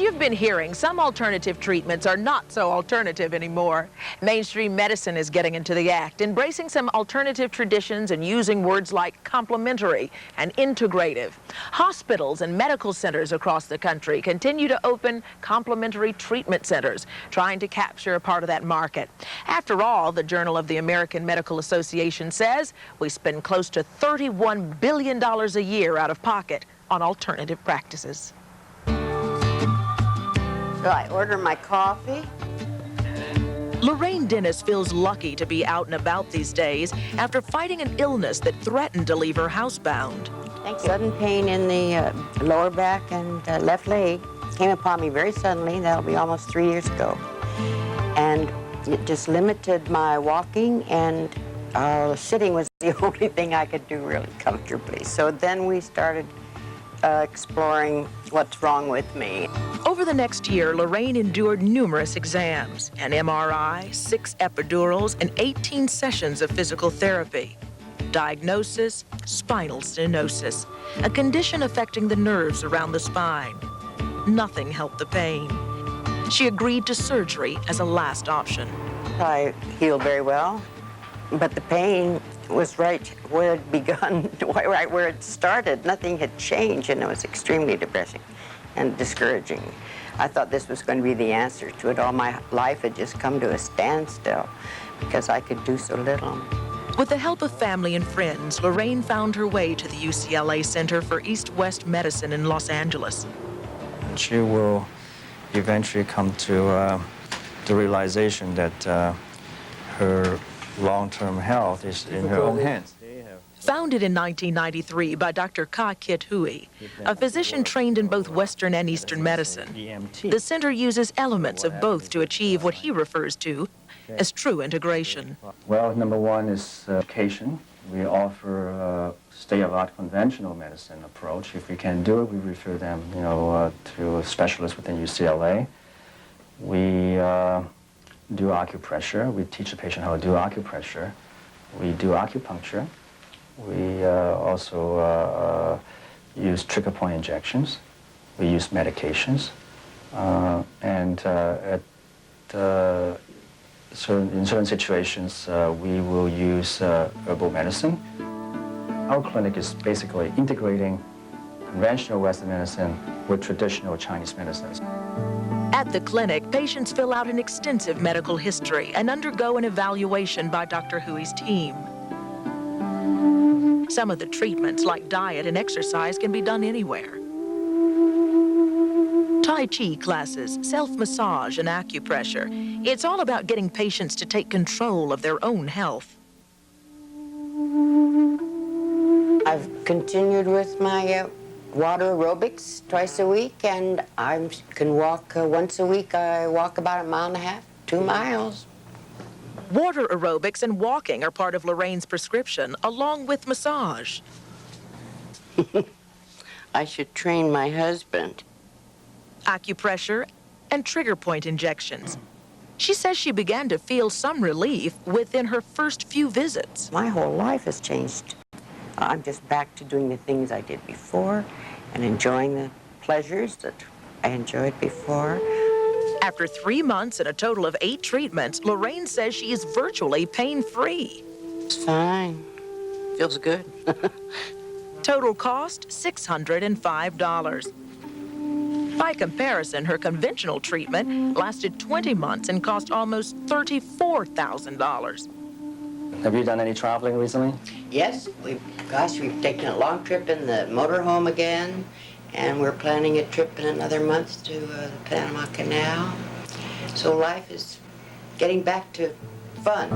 you've been hearing, some alternative treatments are not so alternative anymore. Mainstream medicine is getting into the act, embracing some alternative traditions and using words like complementary and integrative. Hospitals and medical centers across the country continue to open complementary treatment centers, trying to capture a part of that market. After all, the Journal of the American Medical Association says we spend close to $31 billion a year out of pocket on alternative practices. So I order my coffee. Lorraine Dennis feels lucky to be out and about these days after fighting an illness that threatened to leave her housebound. Thank you. Sudden pain in the lower back and left leg came upon me very suddenly. That'll be almost 3 years ago. And it just limited my walking, and sitting was the only thing I could do really comfortably. So then we started exploring what's wrong with me. Over the next year, Lorraine endured numerous exams, an MRI, 6 epidurals, and 18 sessions of physical therapy. Diagnosis, spinal stenosis, a condition affecting the nerves around the spine. Nothing helped the pain. She agreed to surgery as a last option. I healed very well, but the pain was right where it begun, right where it started. Nothing had changed, and it was extremely depressing and discouraging. I thought this was going to be the answer to it. All my life had just come to a standstill because I could do so little. With the help of family and friends, Lorraine found her way to the UCLA Center for East-West Medicine in Los Angeles. She will eventually come to the realization that her long-term health is in her own hands. Founded in 1993 by Dr. Ka Kit Hui, a physician trained in both Western and Eastern medicine, the center uses elements of both to achieve what he refers to as true integration. Well, number one is education. We offer a state-of-the-art conventional medicine approach. If we can do it, we refer them, to specialists within UCLA. We do acupressure. We teach the patient how to do acupressure. We do acupuncture. We also use trigger point injections. We use medications. In certain situations, we will use herbal medicine. Our clinic is basically integrating conventional Western medicine with traditional Chinese medicines. At the clinic, patients fill out an extensive medical history and undergo an evaluation by Dr. Hui's team. Some of the treatments, like diet and exercise, can be done anywhere. Tai Chi classes, self-massage, and acupressure. It's all about getting patients to take control of their own health. I've continued with my water aerobics twice a week, and I can walk once a week. I walk about 1.5 miles, 2 miles. Water aerobics and walking are part of Lorraine's prescription, along with massage. I should train my husband. Acupressure and trigger point injections. She says she began to feel some relief within her first few visits. My whole life has changed. I'm just back to doing the things I did before and enjoying the pleasures that I enjoyed before. After 3 months and a total of 8 treatments, Lorraine says she is virtually pain-free. It's fine. Feels good. Total cost, $605. By comparison, her conventional treatment lasted 20 months and cost almost $34,000. Have you done any traveling recently? Yes, we've taken a long trip in the motorhome again, and we're planning a trip in another month to the Panama Canal. So life is getting back to fun.